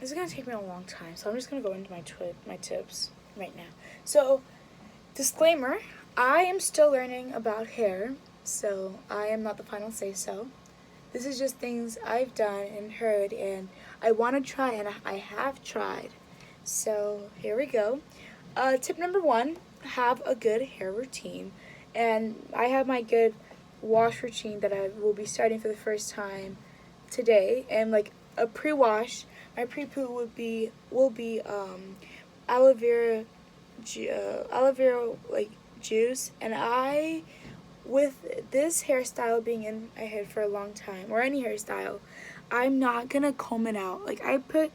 this is gonna take me a long time, so I'm just gonna go into my tips right now. So, disclaimer: I am still learning about hair, so I am not the final say so. This is just things I've done and heard, and I want to try, and I have tried. So here we go. Tip number one: have a good hair routine, and I have my good wash routine that I will be starting for the first time today, and like a pre-wash. My pre-poo will be aloe vera, aloe vera like juice, and I, with this hairstyle being in my head for a long time, or any hairstyle, I'm not gonna comb it out. Like, I put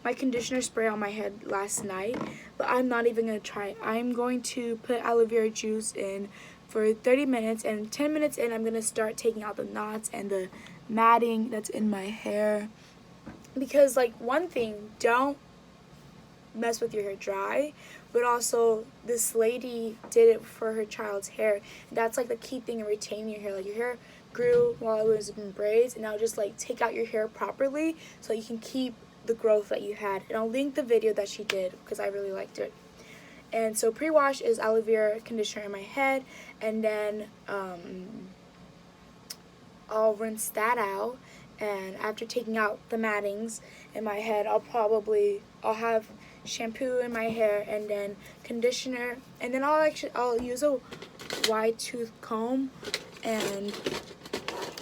my conditioner spray on my head last night, but I'm not even gonna try it. I'm going to put aloe vera juice in for 30 minutes, and 10 minutes in, I'm gonna start taking out the knots and the matting that's in my hair. Because, like, one thing, don't mess with your hair dry, but also this lady did it for her child's hair. That's like the key thing in retaining your hair. Like, your hair grew while it was in braids, and now just like take out your hair properly so you can keep the growth that you had. And I'll link the video that she did because I really liked it. And so pre-wash is aloe vera conditioner in my head, and then I'll rinse that out. And after taking out the mattings in my head, I'll have shampoo in my hair, and then conditioner, and then I'll use a wide tooth comb, and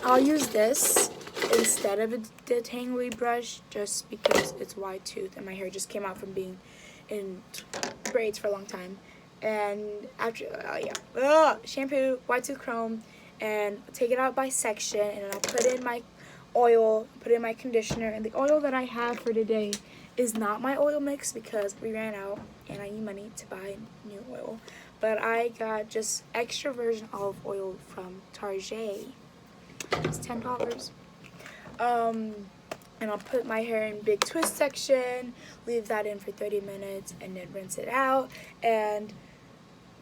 I'll use this instead of a detangling brush just because it's wide tooth and my hair just came out from being in braids for a long time. And after shampoo, wide tooth comb, and take it out by section, and then I'll put in my oil, put in my conditioner, and the oil that I have for today is not my oil mix because we ran out and I need money to buy new oil. But I got just extra virgin olive oil from Target. It's $10. And I'll put my hair in big twist section, leave that in for 30 minutes, and then rinse it out. And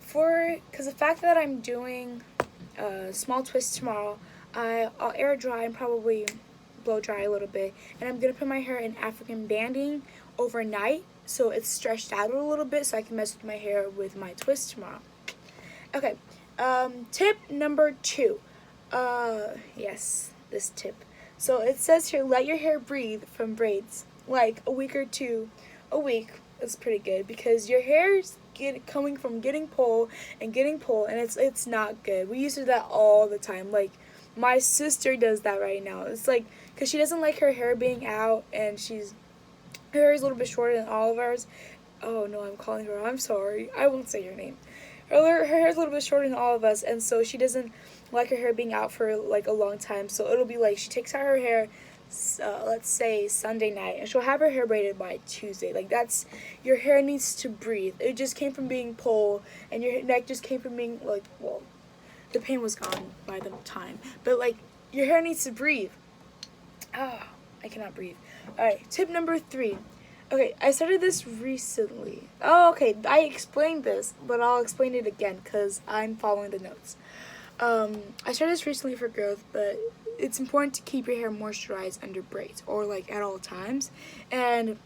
because the fact that I'm doing a small twist tomorrow, I'll air dry and probably blow dry a little bit, and I'm gonna put my hair in African banding overnight so it's stretched out a little bit so I can mess with my hair with my twist tomorrow. Okay, tip number 2. Yes, this tip. So it says here, let your hair breathe from braids, like a week or two a week. It's pretty good because your hair's coming from getting pulled, and it's not good. We used to do that all the time. Like, my sister does that right now. It's like, because she doesn't like her hair being out, and her hair is a little bit shorter than all of ours. Oh no, I'm calling her. I'm sorry. I won't say your name. Her hair is a little bit shorter than all of us, and so she doesn't like her hair being out for like a long time. So it'll be like she takes out her hair, let's say Sunday night, and she'll have her hair braided by Tuesday. Like, your hair needs to breathe. It just came from being pulled, and your neck just came from being like, well, the pain was gone by the time, but like, your hair needs to breathe. I cannot breathe. Alright, tip number 3. Okay, I started this recently. Oh, okay, I explained this, but I'll explain it again because I'm following the notes. I started this recently for growth, but it's important to keep your hair moisturized under braids, or like at all times. And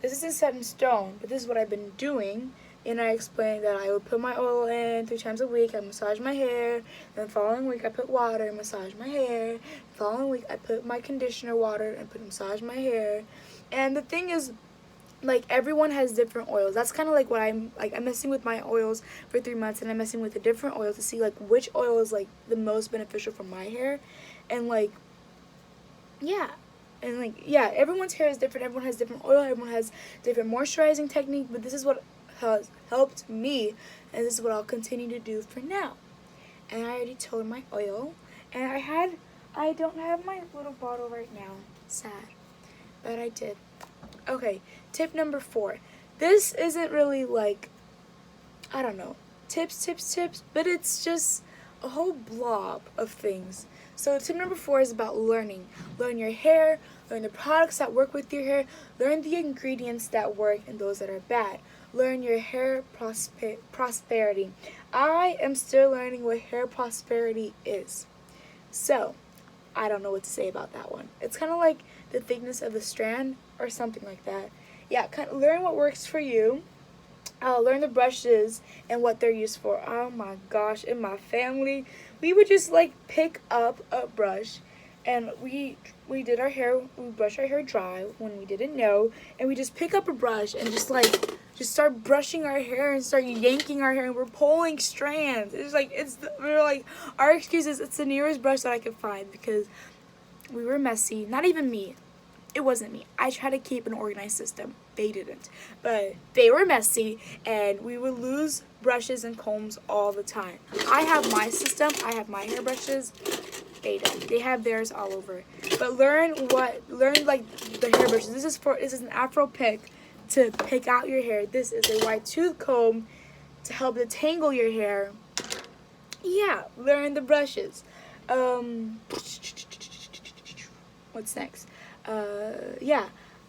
this isn't set in stone, but this is what I've been doing. And I explained that I would put my oil in 3 times a week, I massage my hair, then the following week I put water and massage my hair, the following week I put my conditioner water and massage my hair. And the thing is, like, everyone has different oils. That's kind of like what I'm messing with my oils for 3 months, and I'm messing with a different oil to see like which oil is like the most beneficial for my hair. And like, yeah. And like, yeah, everyone's hair is different, everyone has different oil, everyone has different moisturizing technique, but this is what has helped me, and this is what I'll continue to do for now. And I already told my oil, and I don't have my little bottle right now. Sad, but I did. Okay, tip number 4. This isn't really like, I don't know, tips, but it's just a whole blob of things. So tip number 4 is about learning. Learn your hair, learn the products that work with your hair, learn the ingredients that work and those that are bad. Learn your hair prosperity. I am still learning what hair prosperity is. So, I don't know what to say about that one. It's kind of like the thickness of the strand or something like that. Yeah, kind of learn what works for you. Learn the brushes and what they're used for. Oh my gosh, in my family, we would just like pick up a brush, and we did our hair. We brushed our hair dry when we didn't know, and we just pick up a brush and just start brushing our hair and start yanking our hair, and we're pulling strands. It's like we're like, our excuse is it's the nearest brush that I could find, because we were messy. Not even me. It wasn't me. I tried to keep an organized system. They didn't. But they were messy, and we would lose brushes and combs all the time. I have my system. I have my hairbrushes. They don't. They have theirs all over. But learn like the hairbrushes. This is an Afro pick to pick out your hair. This is a wide tooth comb to help detangle your hair. Yeah, learn the brushes. What's next?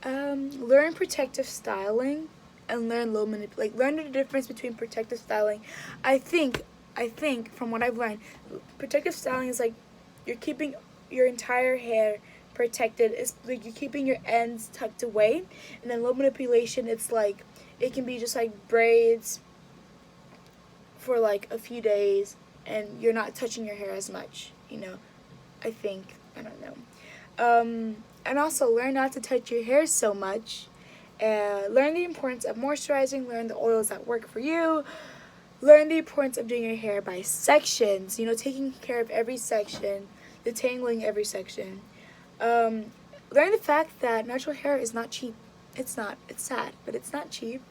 Learn protective styling and learn low manipulation. Like, learn the difference between protective styling. I think from what I've learned, protective styling is like you're keeping your entire hair protected. It's like you're keeping your ends tucked away. And then low manipulation, it's like it can be just like braids for like a few days, and you're not touching your hair as much. I don't know. And also learn not to touch your hair so much. Learn the importance of moisturizing. Learn the oils that work for you. Learn the importance of doing your hair by sections. Taking care of every section, detangling every section. Learn the fact that natural hair is not cheap. It's not. It's sad, but it's not cheap.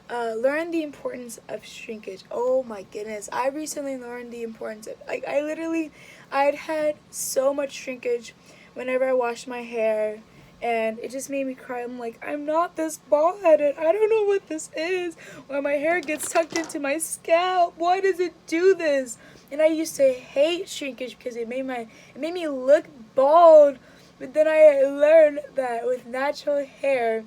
Learn the importance of shrinkage. Oh my goodness. I recently learned the importance of, I'd had so much shrinkage whenever I washed my hair, and it just made me cry. I'm like, I'm not this bald-headed. I don't know what this is. When my hair gets tucked into my scalp, why does it do this? And I used to hate shrinkage because it made me look bald. But then I learned that with natural hair,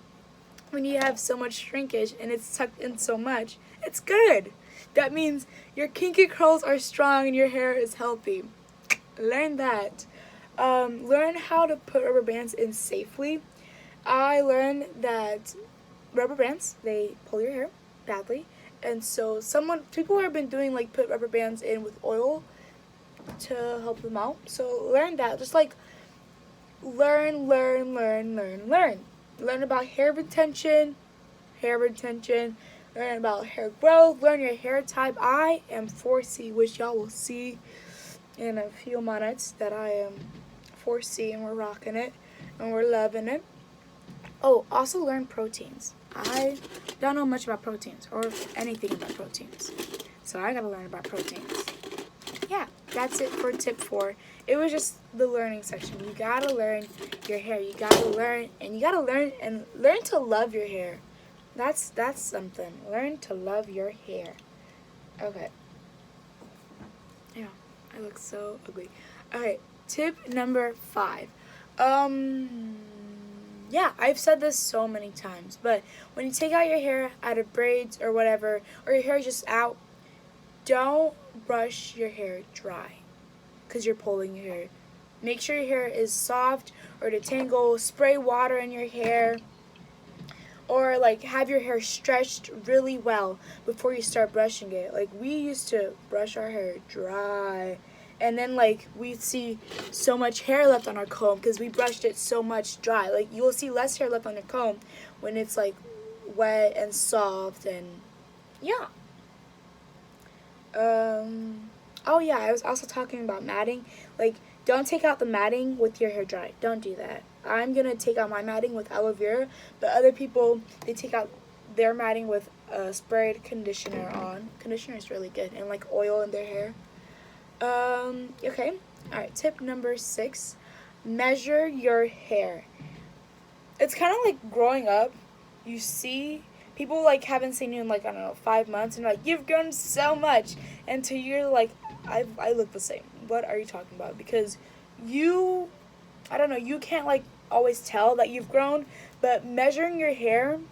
when you have so much shrinkage and it's tucked in so much, it's good. That means your kinky curls are strong and your hair is healthy. Learn that. Learn how to put rubber bands in safely. I learned that rubber bands, they pull your hair badly. And so people have been doing like put rubber bands in with oil to help them out. So learn that. Just like learn. Learn about hair retention, learn about hair growth, learn your hair type. I am 4C, which y'all will see in a few minutes that I am 4C, and we're rocking it, and we're loving it. Oh, also learn proteins. I don't know much about proteins, or anything about proteins, so I gotta learn about proteins. Yeah, that's it for tip 4. It was just the learning section. You gotta learn your hair. You gotta learn, and you gotta learn to love your hair. That's something. Learn to love your hair. Okay. Yeah, I look so ugly. Okay, tip number 5. Yeah, I've said this so many times, but when you take out your hair out of braids or whatever, or your hair is just out, don't brush your hair dry, because you're pulling your hair. Make sure your hair is soft or detangle. Spray water in your hair, or like have your hair stretched really well before you start brushing it. Like, we used to brush our hair dry, and then like we'd see so much hair left on our comb because we brushed it so much dry. Like, you'll see less hair left on your comb when it's like wet and soft, and yeah. Oh yeah, I was also talking about matting. Like, don't take out the matting with your hair dry. Don't do that. I'm gonna take out my matting with aloe vera, but other people, they take out their matting with sprayed conditioner on. Conditioner is really good, and like oil in their hair. Okay. Alright, tip number 6. Measure your hair. It's kind of like growing up. You see people like haven't seen you in like, I don't know, 5 months, and like, you've grown so much, and to you're like, I look the same. What are you talking about? Because you can't like always tell that you've grown, but measuring yourself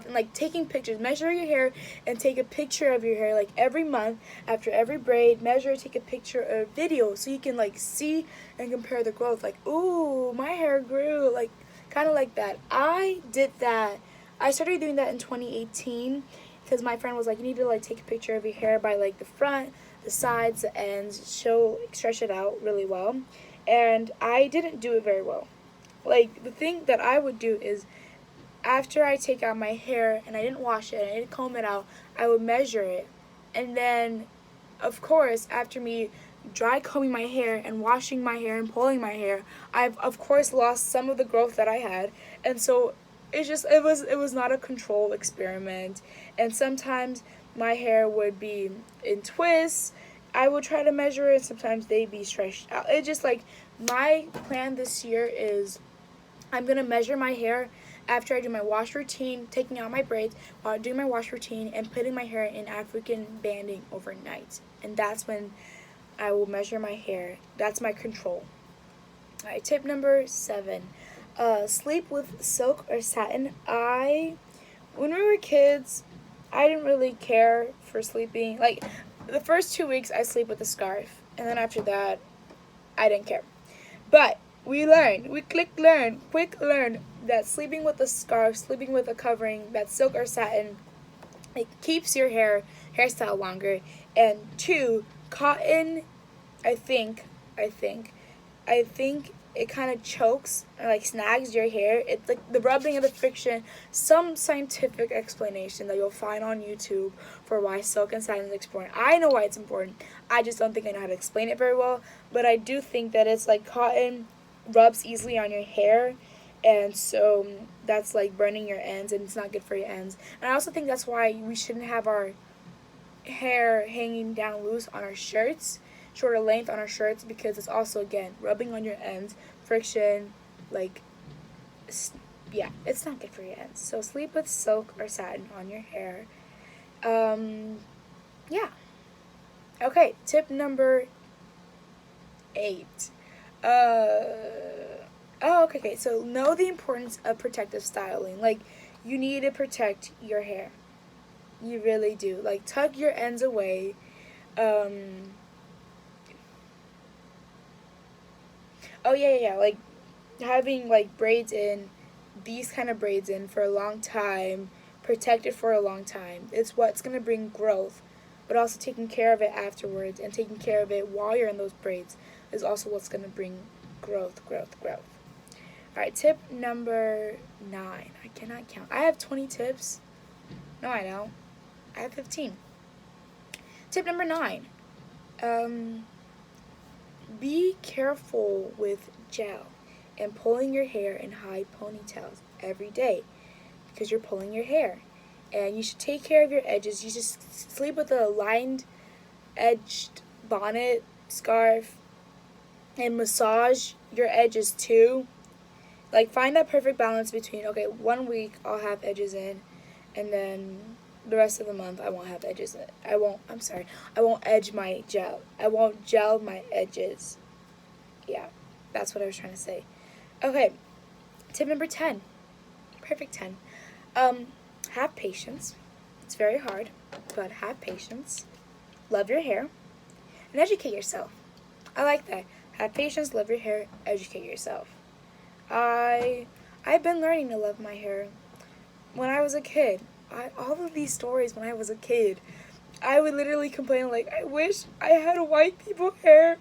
and like taking pictures, measure your hair and take a picture of your hair like every month after every braid. Take a picture or video so you can like see and compare the growth. Like, ooh, my hair grew. Like, kind of like that. I did that. I started doing that in 2018 because my friend was like, you need to like take a picture of your hair by like the front, the sides, the ends, stretch it out really well. And I didn't do it very well. Like, the thing that I would do is after I take out my hair and I didn't wash it and I didn't comb it out, I would measure it. And then, of course, after me dry combing my hair and washing my hair and pulling my hair, I've of course lost some of the growth that I had. And so it was not a controlled experiment. And sometimes my hair would be in twists. I would try to measure it. Sometimes they'd be stretched out. It just like my plan this year is I'm going to measure my hair after I do my wash routine, taking out my braids while doing my wash routine and putting my hair in African banding overnight. And that's when I will measure my hair. That's my control. All right, tip number 7. Sleep with silk or satin. When we were kids, I didn't really care for sleeping. Like, the first 2 weeks, I sleep with a scarf. And then after that, I didn't care. But we quick learned that sleeping with a scarf, sleeping with a covering, that silk or satin, it keeps your hairstyle longer. And 2, cotton, I think it kind of chokes or like snags your hair. It's like the rubbing of the friction. Some scientific explanation that you'll find on YouTube for why silk and satin is important. I know why it's important. I just don't think I know how to explain it very well. But I do think that it's like cotton rubs easily on your hair, and so that's like burning your ends, and it's not good for your ends. And I also think that's why we shouldn't have our hair hanging down loose on our shirts, shorter length on our shirts, because it's also, again, rubbing on your ends, friction, like, yeah, it's not good for your ends. So sleep with silk or satin on your hair. Yeah. Okay, tip number 8. Okay, so know the importance of protective styling. Like, you need to protect your hair. You really do. Like, tuck your ends away. Like, having, like, braids in, these kind of braids in for a long time, protect it for a long time. It's what's going to bring growth, but also taking care of it afterwards and taking care of it while you're in those braids is also what's going to bring growth. All right, tip number 9. I cannot count. I have 20 tips. No, I don't. I have 15. Tip number 9. Be careful with gel and pulling your hair in high ponytails every day because you're pulling your hair. And you should take care of your edges. You just sleep with a lined, edged bonnet, scarf, and massage your edges too. Like, find that perfect balance between, okay, 1 week I'll have edges in, and then the rest of the month I won't have edges in. I won't edge my gel. I won't gel my edges. Yeah, that's what I was trying to say. Okay, tip number 10. Perfect 10. Have patience. It's very hard, but have patience. Love your hair, and educate yourself. I like that. Have patience, love your hair, educate yourself. I've been learning to love my hair. When I was a kid, all of these stories when I was a kid, I would literally complain like, I wish I had white people hair.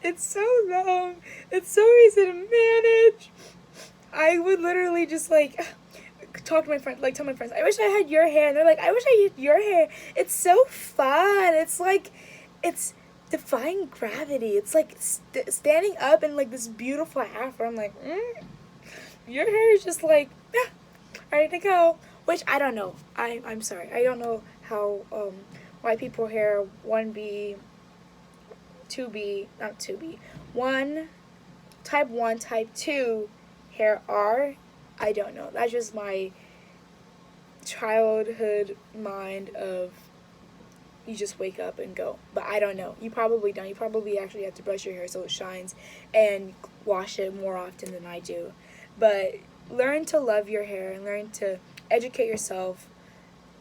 It's so long. It's so easy to manage. I would literally just like talk to my friends, like tell my friends, I wish I had your hair. And they're like, I wish I had your hair. It's so fun. It's like, it's defying gravity. It's like standing up in like this beautiful afro. I'm like, your hair is just like, ready to go. Which I don't know. I'm sorry. I don't know how white people hair 1B, 2B, not 2B, type 1, type 2 hair are. I don't know. That's just my childhood mind of you just wake up and go. But I don't know. You probably don't. You probably actually have to brush your hair so it shines and wash it more often than I do. But learn to love your hair and learn to educate yourself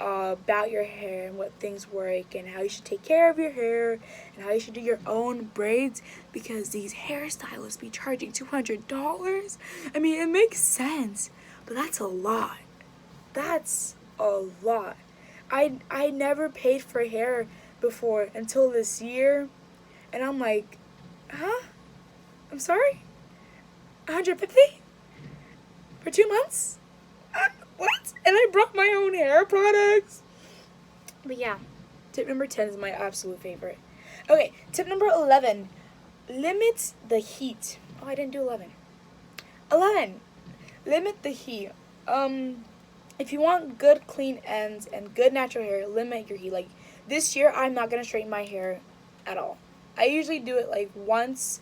about your hair and what things work and how you should take care of your hair and how you should do your own braids, because these hairstylists be charging $200. I mean, it makes sense, but that's a lot. That's a lot. I never paid for hair before until this year, and I'm like, huh? I'm sorry? 150 for 2 months? What? And I brought my own hair products. But yeah, tip number 10 is my absolute favorite. Okay, tip number 11, limit the heat. Oh, I didn't do 11. 11, limit the heat. If you want good clean ends and good natural hair, limit your heat. Like this year, I'm not gonna straighten my hair at all. I usually do it like once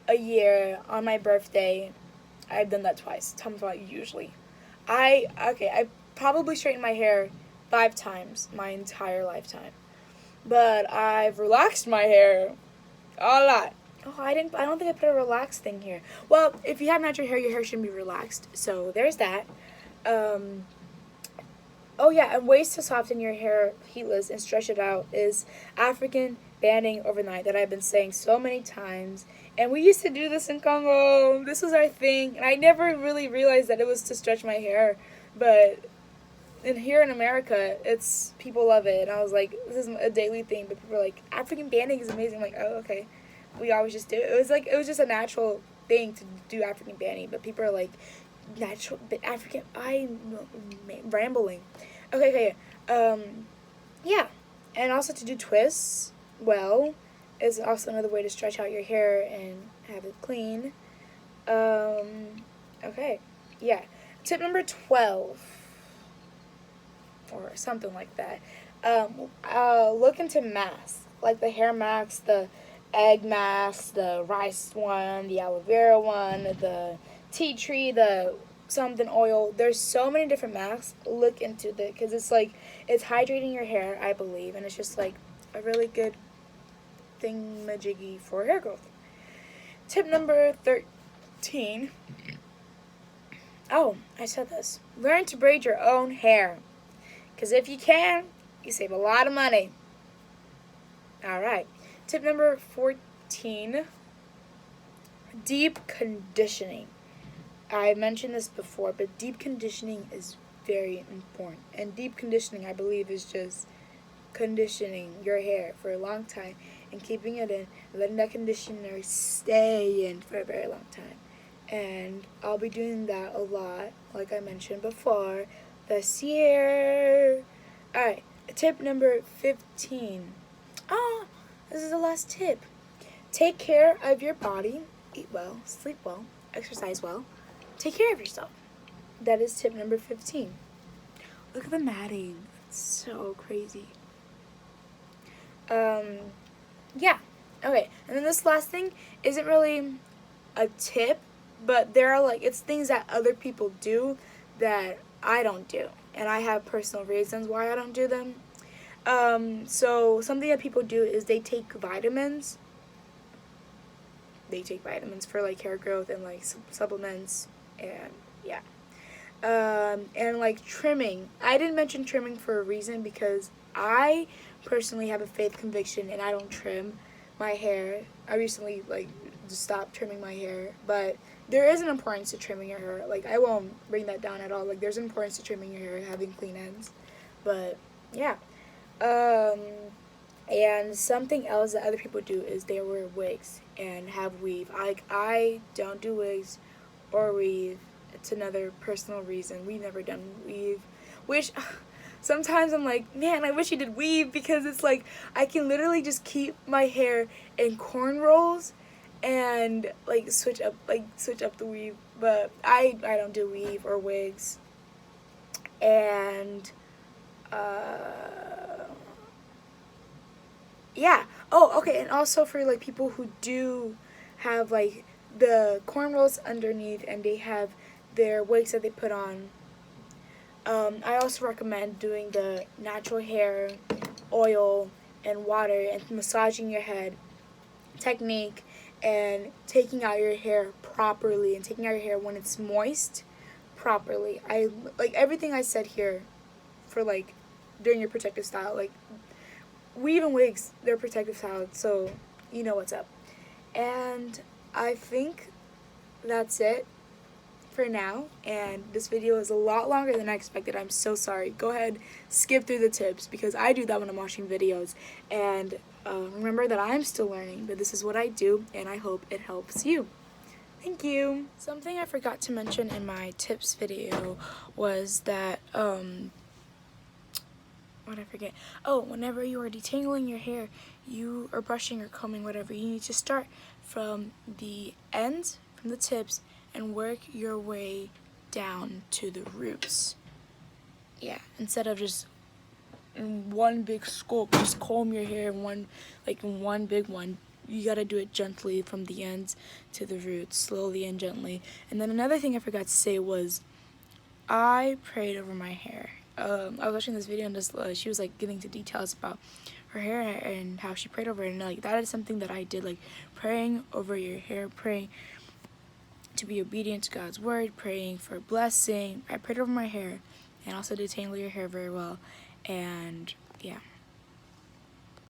a year on my birthday. I've done that twice. Tell me about usually. I probably straightened my hair 5 times my entire lifetime. But I've relaxed my hair a lot. Oh, I don't think I put a relaxed thing here. Well, if you have natural hair, your hair shouldn't be relaxed. So there's that. Oh yeah, and ways to soften your hair heatless and stretch it out is African banding overnight, that I've been saying so many times. And we used to do this in Congo. This was our thing. And I never really realized that it was to stretch my hair. But here in America, people love it. And I was like, this is a daily thing. But people are like, African banding is amazing. I'm like, oh, okay. We always just do it. It was just a natural thing to do African banding. But people are like, natural, but African, I'm rambling. Okay. Yeah. And also to do twists, well, is also another way to stretch out your hair and have it clean. Okay, yeah. Tip number 12, or something like that. Look into masks, like the hair mask, the egg mask, the rice one, the aloe vera one, the tea tree, the something oil. There's so many different masks. Look into it, because it's hydrating your hair, I believe, and it's just like a really good thingamajiggy for hair growth. Tip number 13. Oh, I said this. Learn to braid your own hair, because if you can, you save a lot of money. All right. Tip number 14. Deep conditioning. I mentioned this before, but deep conditioning is very important. And deep conditioning, I believe, is just conditioning your hair for a long time and keeping it in, letting that conditioner stay in for a very long time. And I'll be doing that a lot, like I mentioned before, this year. Alright, tip number 15. This is the last tip. Take care of your body. Eat well, sleep well, exercise well. Take care of yourself. That is tip number 15. Look at the matting. It's so crazy. Yeah. Okay. And then this last thing isn't really a tip, but it's things that other people do that I don't do. And I have personal reasons why I don't do them. So something that people do is they take vitamins. They take vitamins for like hair growth and like supplements, and yeah. And like trimming. I didn't mention trimming for a reason, because I personally have a faith conviction and I don't trim my hair. I recently just stopped trimming my hair, but there is an importance to trimming your hair. Like, I won't bring that down at all. Like, there's an importance to trimming your hair, having clean ends. But yeah. And something else that other people do is they wear wigs and have weave. I don't do wigs or weave. It's another personal reason. We've never done weave, which sometimes I'm like, man, I wish you did weave, because it's like I can literally just keep my hair in cornrows and switch up the weave. But I don't do weave or wigs. And yeah. Oh, okay. And also for like people who do have like the cornrows underneath and they have their wigs that they put on, I also recommend doing the natural hair oil and water and massaging your head technique and taking out your hair properly and taking out your hair when it's moist properly. I like everything I said here for like during your protective style. Like, weave and wigs, they're protective style, so you know what's up. And I think that's it for now, and this video is a lot longer than I expected. I'm so sorry. Go ahead, skip through the tips, because I do that when I'm watching videos. And remember that I'm still learning, but this is what I do, and I hope it helps you. Thank you. Something I forgot to mention in my tips video was that, what did I forget? Oh, whenever you are detangling your hair, you are brushing or combing, whatever, you need to start from the ends, from the tips, and work your way down to the roots. Yeah, instead of just in one big scoop, just comb your hair in one big one. You gotta do it gently from the ends to the roots, slowly and gently. And then another thing I forgot to say was, I prayed over my hair. I was watching this video and just she was like getting into details about her hair and how she prayed over it, and like that is something that I did, like praying over your hair, praying to be obedient to God's word, praying for blessing. I prayed over my hair and also detangle your hair very well, and yeah.